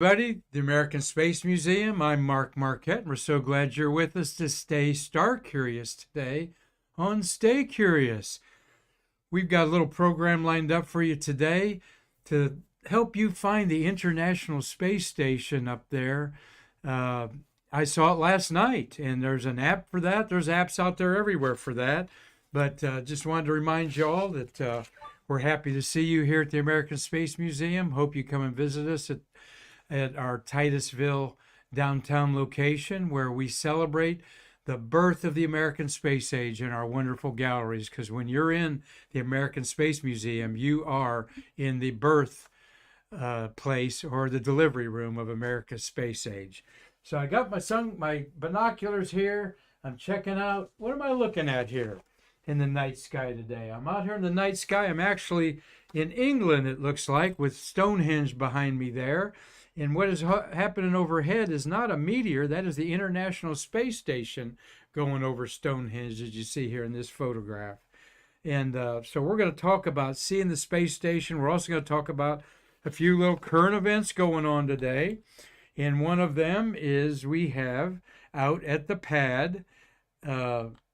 Everybody, the American Space Museum. I'm Marquette, and we're so glad you're with us to stay star curious today on Stay Curious. We've got a little program lined up for you today to help you find the International Space Station up there. Uh, I saw it last night, and there's an app for that. There's apps out there everywhere for that. But just wanted to remind you all that we're happy to see you here at the American Space Museum. Hope you come and visit us at our Titusville downtown location where we celebrate the birth of the American space age in our wonderful galleries. Because when you're in the American Space Museum, you are in the birth place or the delivery room of America's space age. So I got my binoculars here. I'm checking out. What am I looking at here in the night sky today? I'm out here in the night sky. I'm actually in England, it looks like, with Stonehenge behind me there. And what is happening overhead is not a meteor. That is the International Space Station going over Stonehenge, as you see here in this photograph. And so we're going to talk about seeing the space station. We're also going to talk about a few little current events going on today. And one of them is we have out at the pad.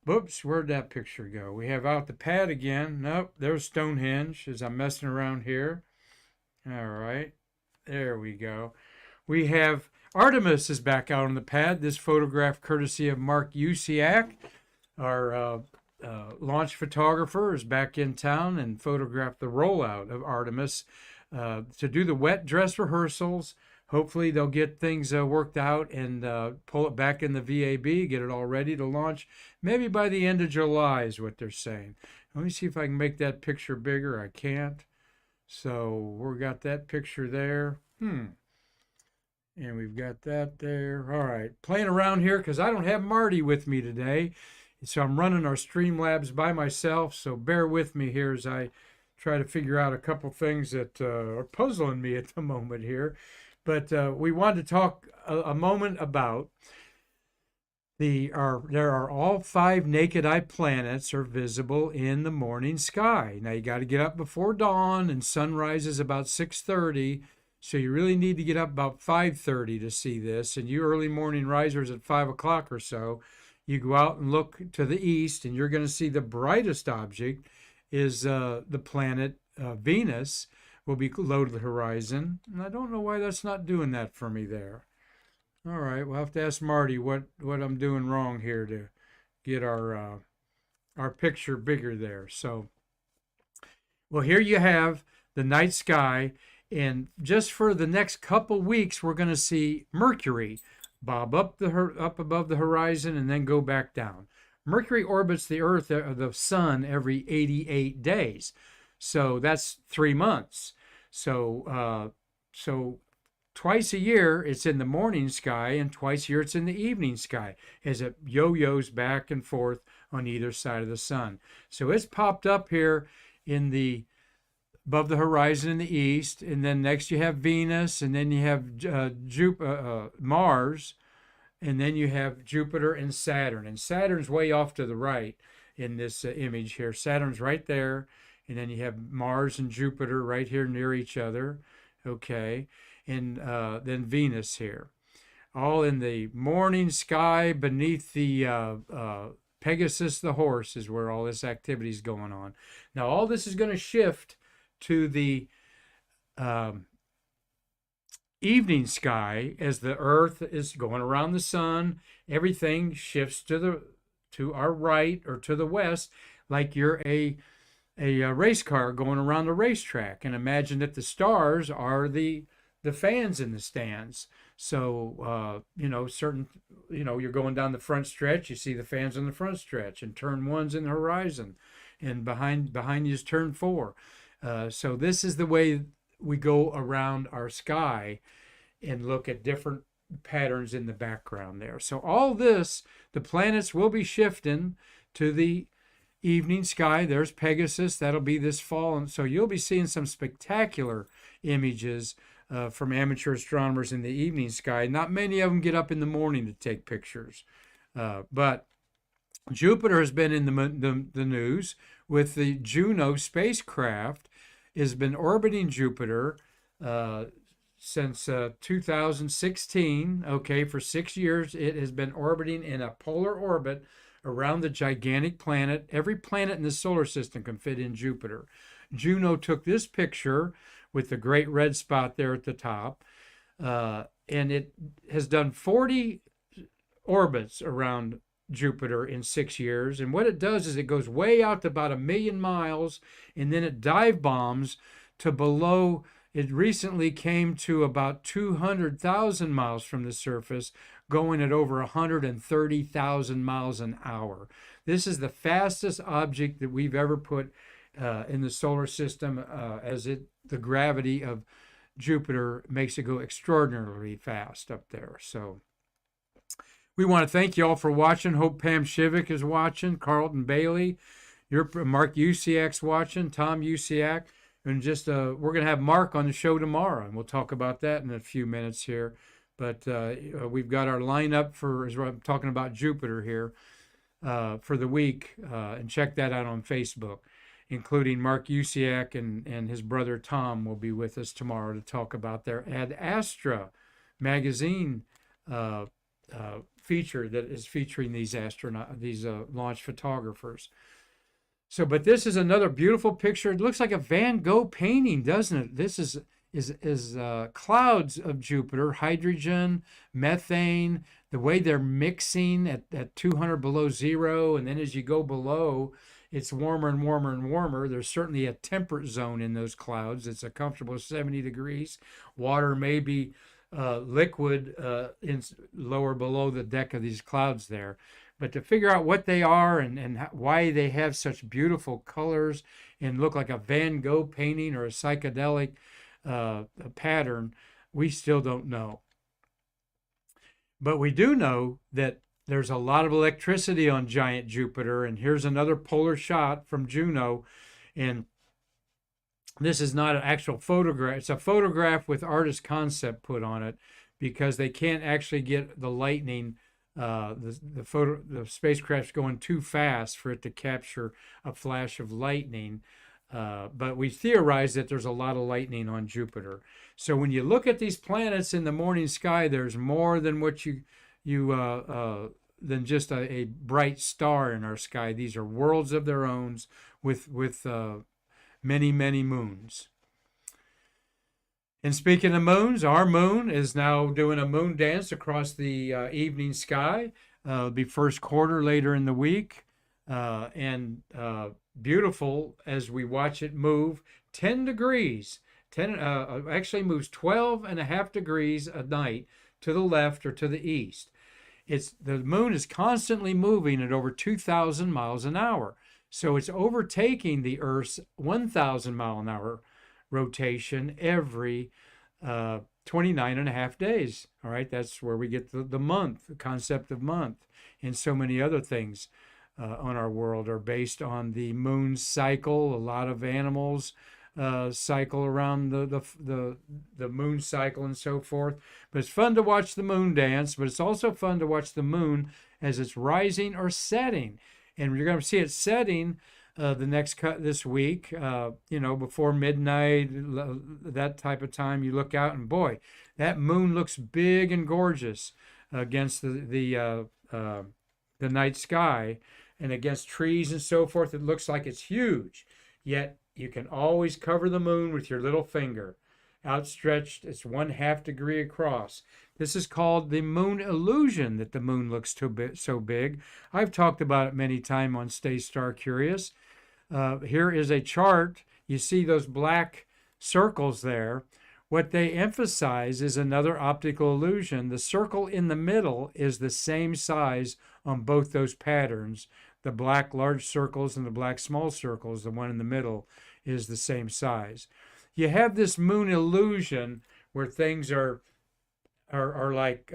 Whoops, where'd that picture go? We have out the pad again. Nope, there's Stonehenge as I'm messing around here. All right. There we go. We have Artemis is back out on the pad. This photograph courtesy of Mark Usiak, our launch photographer, is back in town and photographed the rollout of Artemis to do the wet dress rehearsals. Hopefully they'll get things worked out and pull it back in the VAB, get it all ready to launch. Maybe by the end of July is what they're saying. Let me see if I can make that picture bigger. I can't. So we've got that picture there. And we've got that there. All right. Playing around here because I don't have Marty with me today. So I'm running our Streamlabs by myself. So bear with me here as I try to figure out a couple things that are puzzling me at the moment here. But we wanted to talk a moment about there are all 5 naked eye planets are visible in the morning sky. Now you got to get up before dawn, and sunrise is about 6:30, so you really need to get up about 5:30 to see this. And you early morning risers at 5 o'clock or so, you go out and look to the east, and you're going to see the brightest object is the planet Venus will be low to the horizon. And I don't know why that's not doing that for me there. All right, we'll have to ask Marty what I'm doing wrong here to get our picture bigger there. So, well, here you have the night sky, and just for the next couple weeks, we're going to see Mercury bob up above the horizon and then go back down. Mercury orbits the Earth, the Sun, every 88 days, so that's 3 months. So twice a year it's in the morning sky, and twice a year it's in the evening sky as it yo-yos back and forth on either side of the sun. So it's popped up here above the horizon in the east, and then next you have Venus, and then you have Mars, and then you have Jupiter and Saturn. And Saturn's way off to the right in this image here. Saturn's right there, and then you have Mars and Jupiter right here near each other. Okay. And then Venus here, all in the morning sky beneath the Pegasus the horse is where all this activity is going on. Now all this is going to shift to the evening sky as the Earth is going around the sun. Everything shifts to our right or to the west, like you're a race car going around the racetrack. And imagine that the stars are the fans in the stands. So, you're going down the front stretch, you see the fans on the front stretch, and turn 1's in the horizon, and behind you is turn 4. So this is the way we go around our sky and look at different patterns in the background there. So all this, the planets will be shifting to the evening sky. There's Pegasus, that'll be this fall, and so you'll be seeing some spectacular images from amateur astronomers in the evening sky. Not many of them get up in the morning to take pictures. But Jupiter has been in the news with the Juno spacecraft, has been orbiting Jupiter since 2016. Okay, for 6 years, it has been orbiting in a polar orbit around the gigantic planet. Every planet in the solar system can fit in Jupiter. Juno took this picture with the great red spot there at the top, and it has done 40 orbits around Jupiter in 6 years. And what it does is it goes way out to about 1,000,000 miles, and then it dive bombs to below. It recently came to about 200,000 miles from the surface, going at over 130,000 miles an hour. This is the fastest object that we've ever put in the solar system, the gravity of Jupiter makes it go extraordinarily fast up there. So we want to thank you all for watching. Hope Pam Shivik is watching, Carlton Bailey, Mark Usiak's watching, Tom Usiak. And just we're going to have Mark on the show tomorrow, and we'll talk about that in a few minutes here. But we've got our lineup for, as I'm talking about Jupiter here, for the week. And check that out on Facebook, including Mark Usiak and his brother Tom will be with us tomorrow to talk about their Ad Astra magazine feature that is featuring these launch photographers. So, but this is another beautiful picture. It looks like a Van Gogh painting, doesn't it? This is clouds of Jupiter, hydrogen, methane, the way they're mixing at 200 below zero. And then as you go below, it's warmer and warmer and warmer. There's certainly a temperate zone in those clouds. It's a comfortable 70 degrees. Water may be liquid lower below the deck of these clouds there. But to figure out what they are and why they have such beautiful colors and look like a Van Gogh painting or a psychedelic pattern, we still don't know. But we do know that there's a lot of electricity on giant Jupiter. And here's another polar shot from Juno. And this is not an actual photograph. It's a photograph with artist concept put on it because they can't actually get the lightning. The spacecraft's going too fast for it to capture a flash of lightning. But we theorize that there's a lot of lightning on Jupiter. So when you look at these planets in the morning sky, there's more than what than just a bright star in our sky. These are worlds of their own with many, many moons. And speaking of moons, our moon is now doing a moon dance across the evening sky. It'll be first quarter later in the week. And beautiful as we watch it move 10 degrees. Actually moves 12.5 degrees a night to the left or to the east. The moon is constantly moving at over 2,000 miles an hour. So it's overtaking the Earth's 1,000 mile an hour rotation every 29.5 days. All right, that's where we get the month, the concept of month, and so many other things on our world are based on the moon's cycle. A lot of animals cycle around the moon cycle and so forth. But it's fun to watch the moon dance, but it's also fun to watch the moon as it's rising or setting. And you're going to see it setting this week, before midnight, that type of time. You look out and boy, that moon looks big and gorgeous against the night sky and against trees and so forth. It looks like it's huge, yet you can always cover the moon with your little finger. Outstretched, it's 1/2 degree across. This is called the moon illusion, that the moon looks so big. I've talked about it many times on Stay Star Curious. Here is a chart. You see those black circles there. What they emphasize is another optical illusion. The circle in the middle is the same size on both those patterns. The black large circles and the black small circles, the one in the middle, is the same size. You have this moon illusion where things are like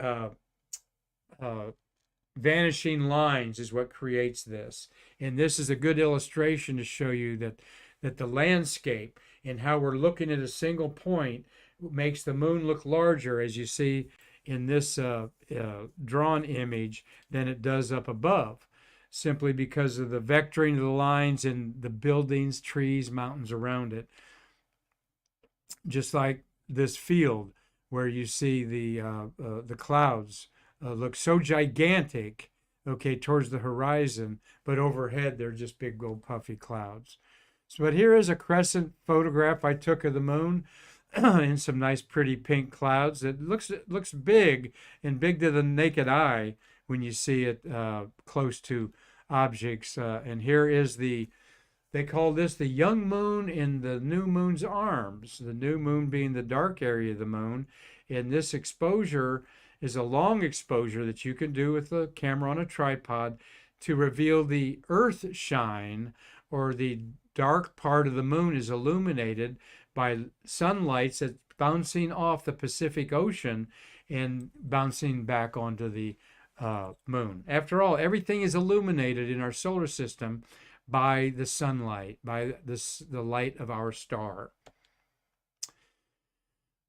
vanishing lines is what creates this. And this is a good illustration to show you that the landscape and how we're looking at a single point makes the moon look larger, as you see in this drawn image, than it does up above, simply because of the vectoring of the lines and the buildings, trees, mountains around it. Just like this field where you see the clouds look so gigantic, okay, towards the horizon, but overhead they're just big old puffy clouds. So, but here is a crescent photograph I took of the moon in some nice pretty pink clouds. It looks big and big to the naked eye when you see it close to objects. And here is they call this the young moon in the new moon's arms, the new moon being the dark area of the moon. And this exposure is a long exposure that you can do with a camera on a tripod to reveal the earth shine, or the dark part of the moon is illuminated by sunlight that's bouncing off the Pacific Ocean and bouncing back onto the moon. After all, everything is illuminated in our solar system by the sunlight, by the light of our star.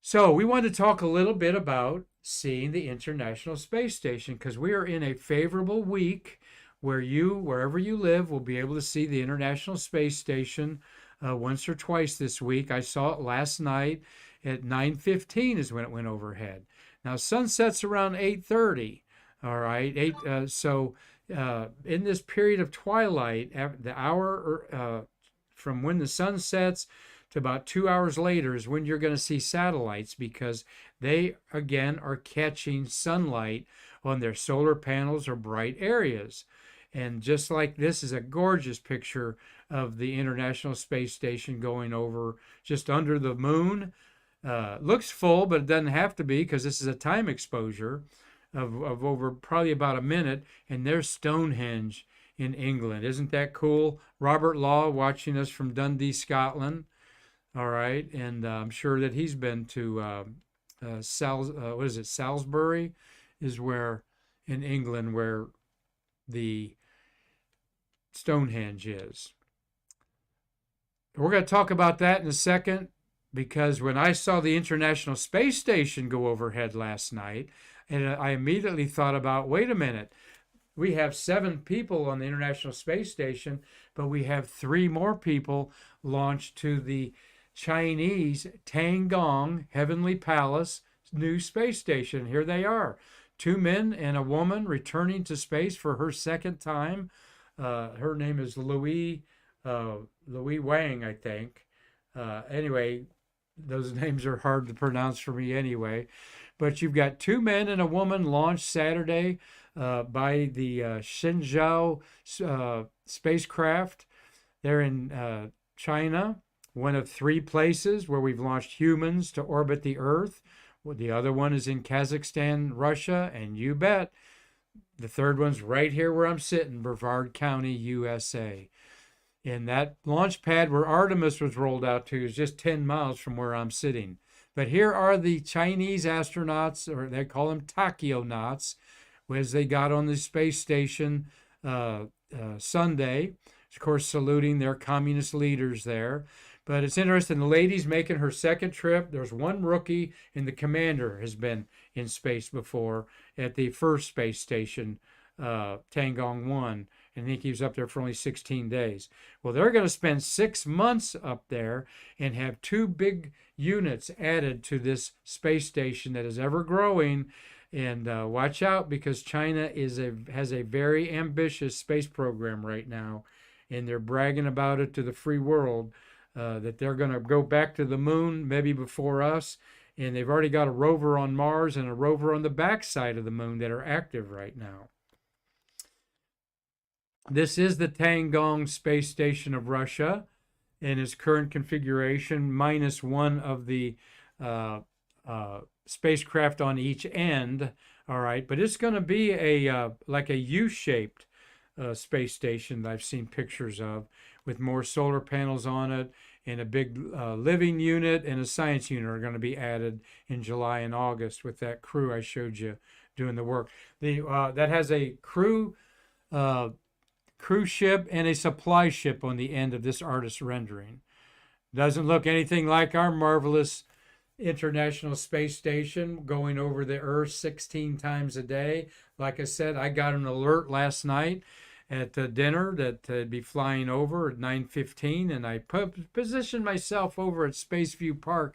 So we want to talk a little bit about seeing the International Space Station, because we are in a favorable week where you, wherever you live, will be able to see the International Space Station once or twice this week. I saw it last night at 9:15 is when it went overhead. Now sunset's around 8:30. All right, in this period of twilight, the hour from when the sun sets to about 2 hours later is when you're going to see satellites, because they again are catching sunlight on their solar panels or bright areas. And just like this is a gorgeous picture of the International Space Station going over just under the moon. Looks full, but it doesn't have to be, because this is a time exposure of over probably about a minute. And there's Stonehenge in England. Isn't that cool? Robert Law watching us from Dundee, Scotland. All right. And I'm sure that he's been to Salisbury is where in England where the Stonehenge is. We're going to talk about that in a second, because when I saw the International Space Station go overhead last night, and I immediately thought about, wait a minute, we have 7 people on the International Space Station, but we have 3 more people launched to the Chinese Tiangong Heavenly Palace new space station. Here they are, 2 men and a woman returning to space for her second time. Her name is Louis Wang, I think. Anyway, those names are hard to pronounce for me anyway. But you've got 2 men and a woman launched Saturday by the Shenzhou spacecraft. They're in China, one of 3 places where we've launched humans to orbit the Earth. Well, the other one is in Kazakhstan, Russia, and you bet, the third one's right here where I'm sitting, Brevard County, USA. And that launch pad where Artemis was rolled out to is just 10 miles from where I'm sitting. But here are the Chinese astronauts, or they call them tachionauts, as they got on the space station Sunday. Of course, saluting their communist leaders there. But it's interesting, the lady's making her second trip. There's 1 rookie, and the commander has been in space before at the first space station, Tiangong 1. And I think he was up there for only 16 days. Well, they're going to spend 6 months up there and have 2 big units added to this space station that is ever growing. And watch out, because China has a very ambitious space program right now, and they're bragging about it to the free world, that they're going to go back to the moon maybe before us. And they've already got a rover on Mars and a rover on the backside of the moon that are active right now. This is the Tiangong space station of Russia in its current configuration, minus 1 of the spacecraft on each end. All right, but it's going to be like a U-shaped space station that I've seen pictures of, with more solar panels on it, and a big living unit and a science unit are going to be added in July and August with that crew I showed you doing the work. That has a cruise ship and a supply ship on the end of this artist's rendering. Doesn't look anything like our marvelous International Space Station going over the Earth 16 times a day. Like I said, I got an alert last night at dinner that it'd be flying over at 9:15, and I positioned myself over at Spaceview Park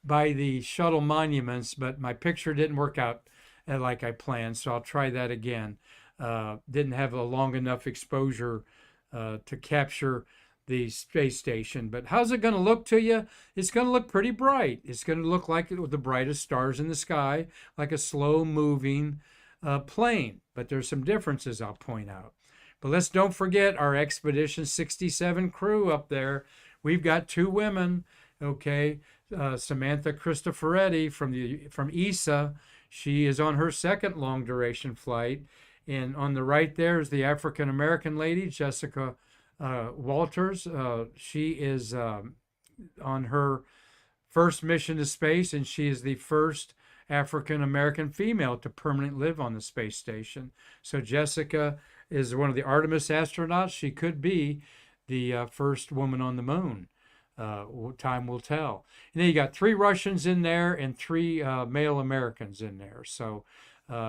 by the shuttle monuments, but my picture didn't work out like I planned, so I'll try that again. Didn't have a long enough exposure to capture the space station. But how's it going to look to you? It's going to look pretty bright. It's going to look like it with the brightest stars in the sky, like a slow moving plane. But there's some differences I'll point out. But let's don't forget our Expedition 67 crew up there. We've got 2 women, okay? Samantha Cristoforetti from ESA. She is on her second long duration flight. And on the right there is the African American lady, Jessica Walters. She is on her first mission to space, and she is the first African American female to permanently live on the space station. So Jessica is one of the Artemis astronauts. She could be the first woman on the moon. Time will tell. And then you got 3 Russians in there and 3 male Americans in there. So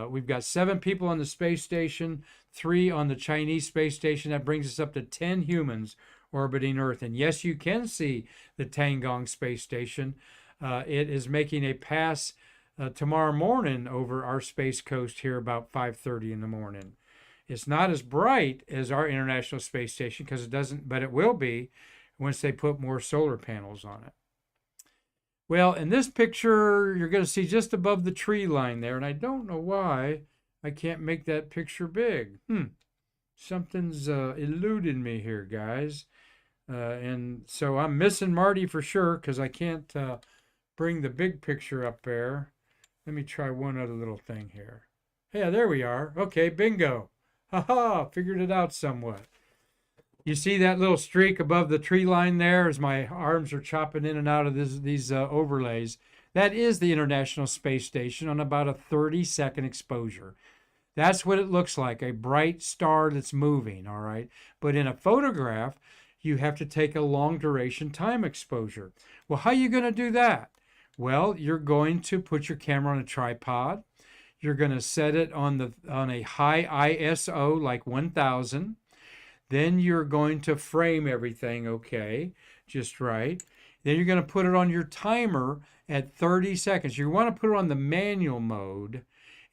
we've got 7 people on the space station, 3 on the Chinese space station. That brings us up to 10 humans orbiting Earth. And yes, you can see the Tiangong space station. It is making a pass tomorrow morning over our space coast here about 5:30 in the morning. It's not as bright as our International Space Station because it doesn't, but it will be once they put more solar panels on it. Well, in this picture, you're going to see just above the tree line there, and I don't know why I can't make that picture big. Something's eluded me here, guys. And so I'm missing Marty for sure because I can't bring the big picture up there. Let me try one other little thing here. Yeah, there we are. Okay, bingo. Ha-ha, figured it out somewhat. You see that little streak above the tree line there as my arms are chopping in and out of these overlays? That is the International Space Station on about a 30-second exposure. That's what it looks like, a bright star that's moving, all right? But in a photograph, you have to take a long duration time exposure. Well, how are you going to do that? Well, you're going to put your camera on a tripod. You're going to set it on a high ISO, like 1000. Then you're going to frame everything, okay, just right. Then you're going to put it on your timer at 30 seconds. You want to put it on the manual mode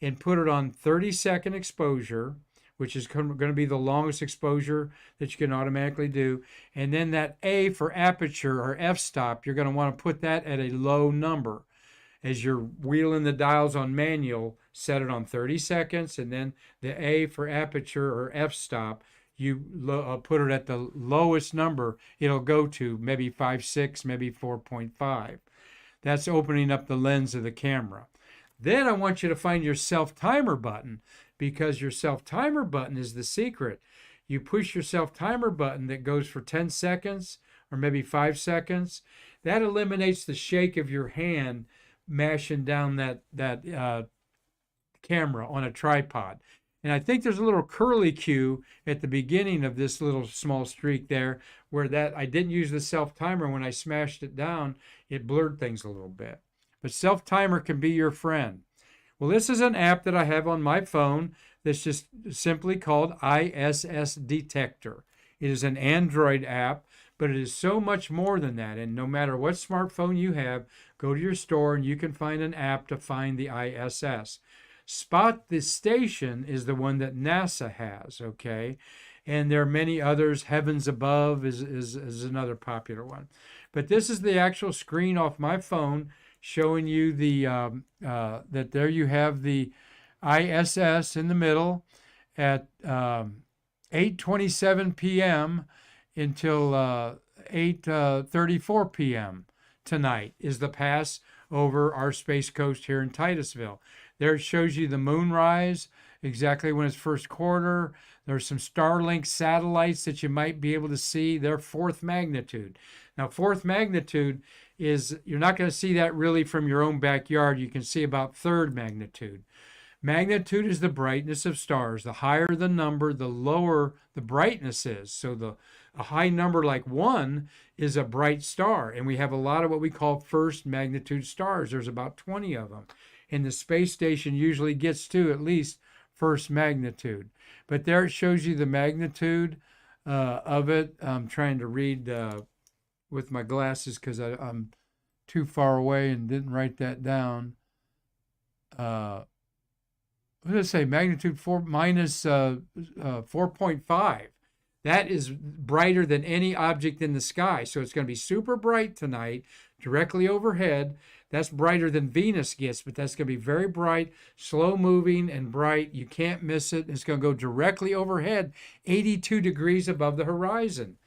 and put it on 30-second exposure, which is going to be the longest exposure that you can automatically do. And then that A for aperture or f-stop, you're going to want to put that at a low number. As you're wheeling the dials on manual, set it on 30 seconds, and then the A for aperture or f-stop, you put it at the lowest number it'll go to, maybe 5.6, maybe 4.5. That's opening up the lens of the camera. Then I want you to find your self-timer button, because your self-timer button is the secret. You push your self-timer button that goes for 10 seconds or maybe 5 seconds. That eliminates the shake of your hand mashing down that camera on a tripod. And I think there's a little curly cue at the beginning of this little small streak there where that I didn't use the self-timer. When I smashed it down, it blurred things a little bit. But self-timer can be your friend. Well, this is an app that I have on my phone that's just simply called ISS Detector. It is an Android app, but it is so much more than that. And no matter what smartphone you have, go to your store and you can find an app to find the ISS. Spot the Station is the one that NASA has, okay? And there are many others. Heavens Above is another popular one. But this is the actual screen off my phone showing you that there you have the ISS in the middle at 8:27 p.m. until 8:34 p.m. tonight is the pass over our space coast here in Titusville. There it shows you the moonrise, exactly when it's first quarter. There's some Starlink satellites that you might be able to see. They're 4th magnitude. Now, 4th magnitude is, you're not going to see that really from your own backyard. You can see about 3rd magnitude. Magnitude is the brightness of stars. The higher the number, the lower the brightness is. So a high number like 1 is a bright star. And we have a lot of what we call 1st magnitude stars. There's about 20 of them. And the space station usually gets to at least 1st magnitude. But there it shows you the magnitude of it. I'm trying to read with my glasses because I'm too far away and didn't write that down. What did I say? Magnitude 4 minus 4.5. That is brighter than any object in the sky. So it's going to be super bright tonight, directly overhead. That's brighter than Venus gets, but that's going to be very bright, slow moving and bright. You can't miss it. It's going to go directly overhead, 82 degrees above the horizon.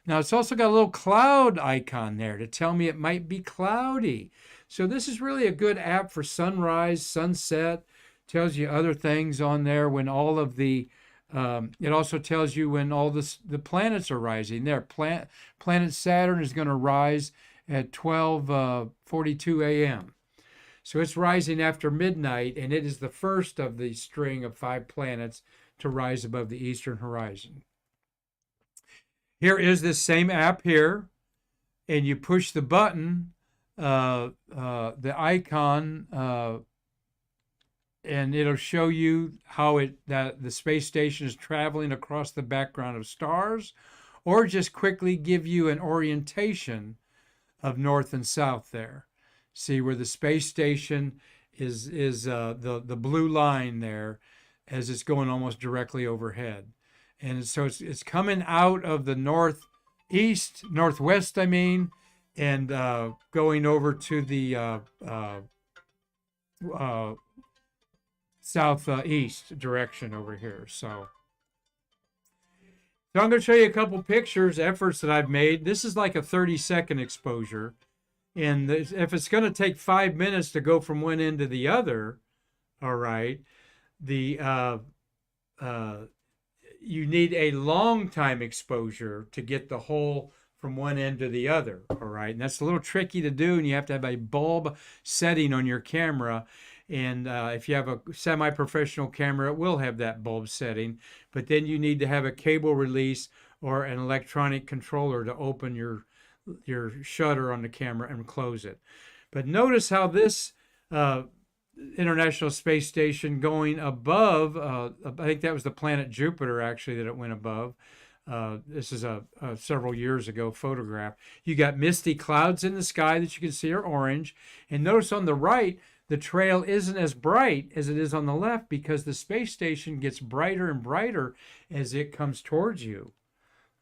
Now, it's also got a little cloud icon there to tell me it might be cloudy. So this is really a good app for sunrise, sunset. Tells you other things on there when all of the, it also tells you when all the planets are rising. There, planet Saturn is going to rise at 12:42 a.m. So it's rising after midnight, and it is the first of the string of 5 planets to rise above the eastern horizon. Here is this same app here, and you push the button, the icon, and it'll show you how that the space station is traveling across the background of stars, or just quickly give you an orientation of north and south there. See where the space station is the blue line there as it's going almost directly overhead. And so it's coming out of the northwest, I mean, and going over to the southeast direction over here. So I'm going to show you a couple pictures, efforts that I've made. This is like a 30-second exposure. And if it's going to take 5 minutes to go from one end to the other, all right, you need a long time exposure to get the whole from one end to the other, all right? And that's a little tricky to do, and you have to have a bulb setting on your camera. And if you have a semi-professional camera, it will have that bulb setting. But then you need to have a cable release or an electronic controller to open your shutter on the camera and close it. But notice how this International Space Station going above, I think that was the planet Jupiter actually that it went above. This is a several years ago photograph. You got misty clouds in the sky that you can see are orange. And notice on the right, the trail isn't as bright as it is on the left because the space station gets brighter and brighter as it comes towards you.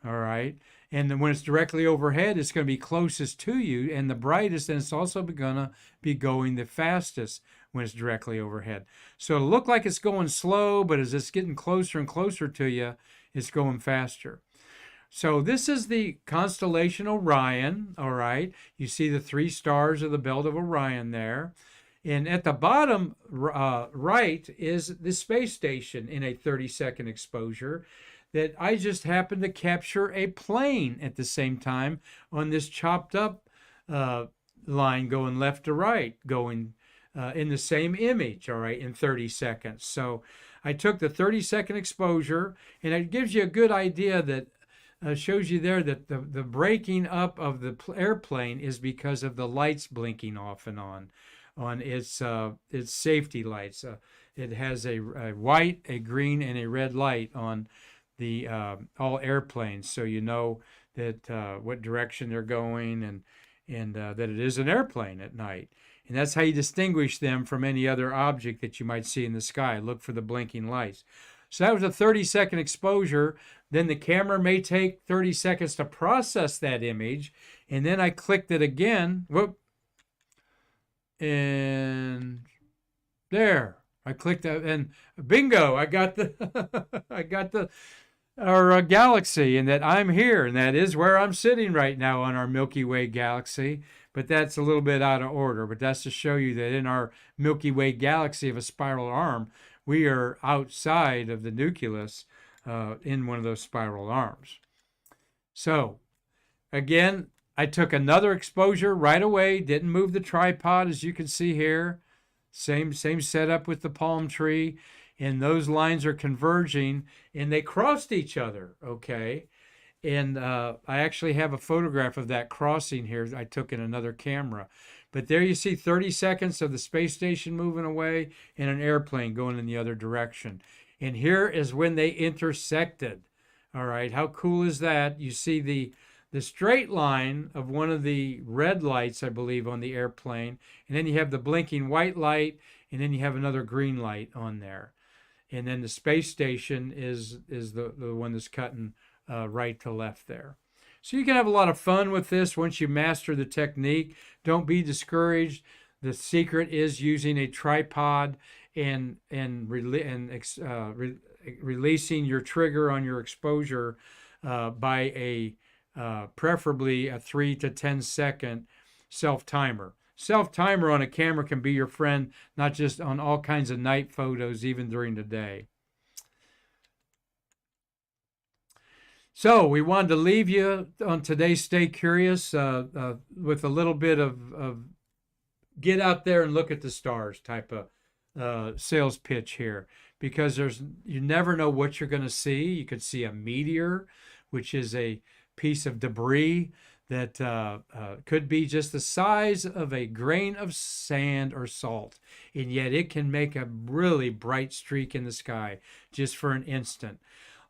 All right. And then when it's directly overhead, it's going to be closest to you and the brightest, and it's also going to be going the fastest when it's directly overhead. So it'll look like it's going slow, but as it's getting closer and closer to you, it's going faster. So this is the constellation Orion, all right? You see the 3 stars of the belt of Orion there. And at the bottom right is the space station in a 30-second exposure that I just happened to capture a plane at the same time on this chopped up line going left to right, going in the same image, all right, in 30 seconds. So I took the 30-second exposure, and it gives you a good idea that shows you there that the breaking up of the airplane is because of the lights blinking off and on its safety lights. It has a white, a green, and a red light on the all airplanes, so you know that what direction they're going and that it is an airplane at night. And that's how you distinguish them from any other object that you might see in the sky. Look for the blinking lights. So that was a 30-second exposure. Then the camera may take 30 seconds to process that image, and then I clicked it again. Whoop. And there, I clicked that, and bingo, I got our galaxy, and that I'm here, and that is where I'm sitting right now on our Milky Way galaxy. But that's a little bit out of order. But that's to show you that in our Milky Way galaxy of a spiral arm, we are outside of the nucleus in one of those spiral arms. So, again, I took another exposure right away, didn't move the tripod, as you can see here. Same setup with the palm tree. And those lines are converging, and they crossed each other, okay? And I actually have a photograph of that crossing here I took in another camera. But there you see 30 seconds of the space station moving away and an airplane going in the other direction. And here is when they intersected. All right, how cool is that? You see the straight line of one of the red lights, I believe, on the airplane, and then you have the blinking white light, and then you have another green light on there. And then the space station is the one that's cutting right to left there. So you can have a lot of fun with this once you master the technique. Don't be discouraged. The secret is using a tripod and releasing your trigger on your exposure by a preferably a 3 to 10 second self-timer. Self-timer on a camera can be your friend, not just on all kinds of night photos, even during the day. So we wanted to leave you on today's Stay Curious with a little bit of get out there and look at the stars type of sales pitch here, because you never know what you're going to see. You could see a meteor, which is a piece of debris that could be just the size of a grain of sand or salt, and yet it can make a really bright streak in the sky just for an instant.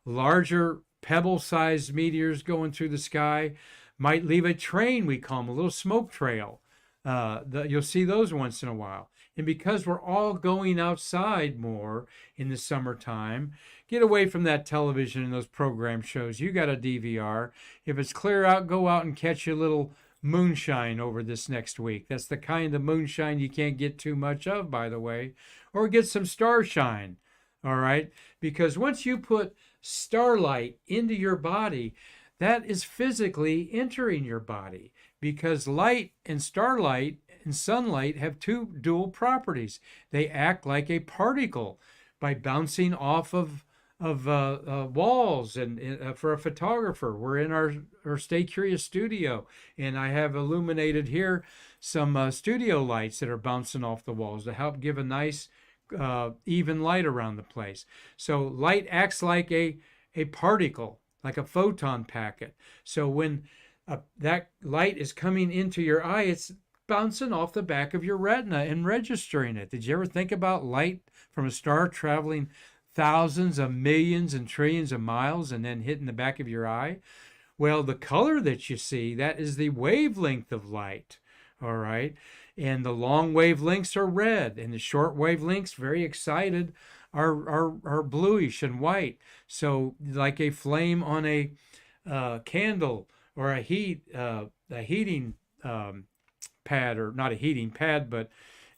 Larger pebble-sized meteors going through the sky might leave a train, we call them, a little smoke trail. You'll see those once in a while. And because we're all going outside more in the summertime, get away from that television and those program shows. You got a DVR. If it's clear out, go out and catch a little moonshine over this next week. That's the kind of moonshine you can't get too much of, by the way. Or get some starshine, all right? Because once you put starlight into your body, that is physically entering your body, because light and starlight and sunlight have two dual properties. They act like a particle by bouncing off of walls. And for a photographer, we're in our Stay Curious studio, and I have illuminated here some studio lights that are bouncing off the walls to help give a nice even light around the place. So light acts like a particle, like a photon packet. So when that light is coming into your eye, it's bouncing off the back of your retina and registering it. Did you ever think about light from a star traveling thousands of millions and trillions of miles and then hitting the back of your eye? Well, the color that you see, that is the wavelength of light, all right? And the long wavelengths are red, and the short wavelengths, very excited, are bluish and white. So like a flame on a candle, or a heating pad, or not a heating pad, but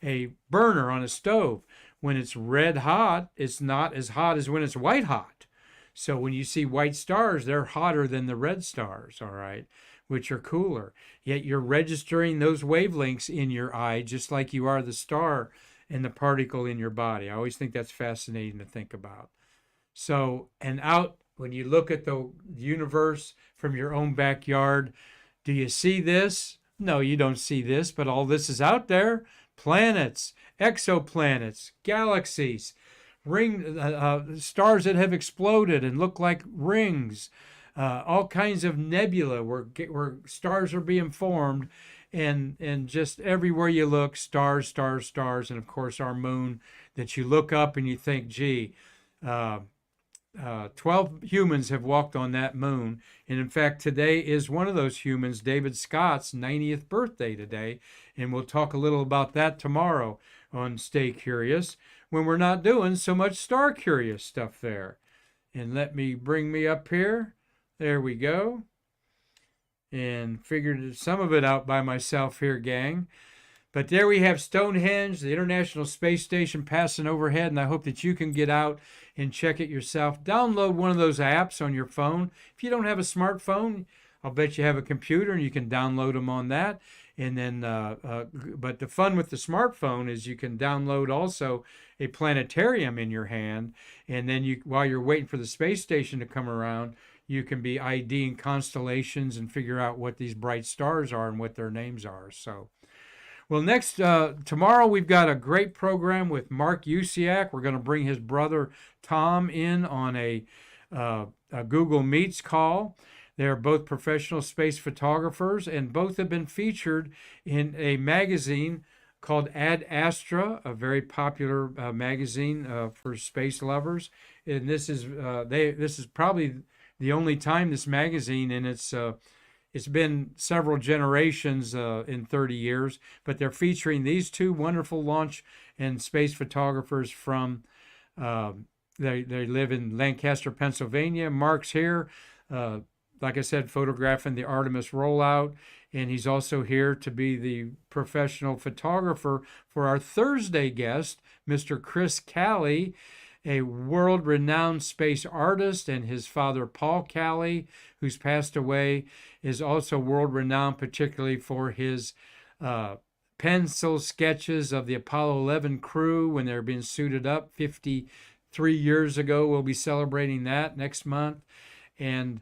a burner on a stove. When it's red hot, it's not as hot as when it's white hot. So when you see white stars, they're hotter than the red stars, all right, which are cooler. Yet you're registering those wavelengths in your eye just like you are the star and the particle in your body. I always think that's fascinating to think about. So, and out, when you look at the universe from your own backyard, do you see this? No, you don't see this, but all this is out there. Planets, exoplanets, galaxies, stars that have exploded and look like rings, all kinds of nebula where stars are being formed, and just everywhere you look, stars, stars, stars, and of course our moon that you look up and you think, gee, 12 humans have walked on that moon. And in fact, today is one of those humans, David Scott's 90th birthday today. And we'll talk a little about that tomorrow on Stay Curious, when we're not doing so much Star Curious stuff there. And let me bring me up here. There we go. And figured some of it out by myself here, gang. But there we have Stonehenge, the International Space Station passing overhead, and I hope that you can get out and check it yourself. Download one of those apps on your phone. If you don't have a smartphone, I'll bet you have a computer and you can download them on that. And then, but the fun with the smartphone is you can download also a planetarium in your hand, and then while you're waiting for the space station to come around, you can be IDing constellations and figure out what these bright stars are and what their names are. So. Well, next, tomorrow we've got a great program with Mark Usiak. We're going to bring his brother Tom in on a Google Meets call. They're both professional space photographers, and both have been featured in a magazine called Ad Astra, a very popular magazine for space lovers. And this is probably the only time this magazine in its it's been several generations in 30 years, but they're featuring these two wonderful launch and space photographers from, they live in Lancaster, Pennsylvania. Mark's here, like I said, photographing the Artemis rollout, and he's also here to be the professional photographer for our Thursday guest, Mr. Chris Calley, a world-renowned space artist, and his father, Paul Calley, who's passed away, is also world-renowned, particularly for his pencil sketches of the Apollo 11 crew when they're being suited up 53 years ago. We'll be celebrating that next month. And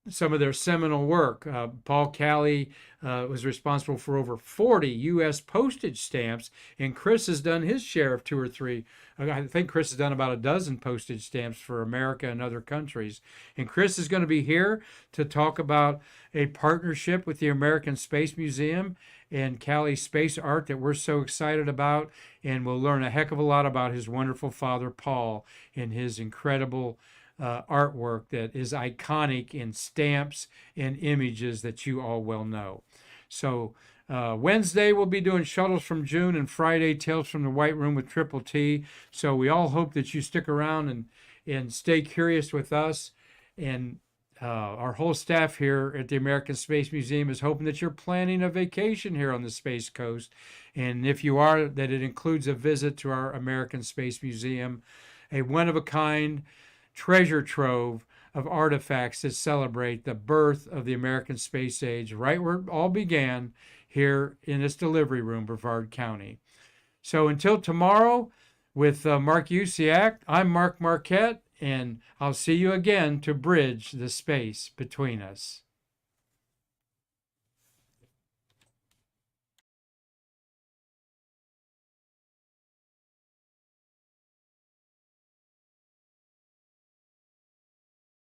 some of their seminal work. Paul Calley was responsible for over 40 U.S. postage stamps, and Chris has done his share of 2 or 3. I think Chris has done about a dozen postage stamps for America and other countries. And Chris is going to be here to talk about a partnership with the American Space Museum and Calley's space art that we're so excited about, and we'll learn a heck of a lot about his wonderful father, Paul, and his incredible artwork that is iconic in stamps and images that you all well know. So Wednesday we'll be doing Shuttles from June, and Friday Tales from the White Room with Triple T. So we all hope that you stick around and stay curious with us. And our whole staff here at the American Space Museum is hoping that you're planning a vacation here on the Space Coast. And if you are, that it includes a visit to our American Space Museum, a one-of-a-kind treasure trove of artifacts that celebrate the birth of the American space age, right where it all began, here in this delivery room, Brevard County. So until tomorrow, with Mark Usiak, I'm Mark Marquette, and I'll see you again to bridge the space between us.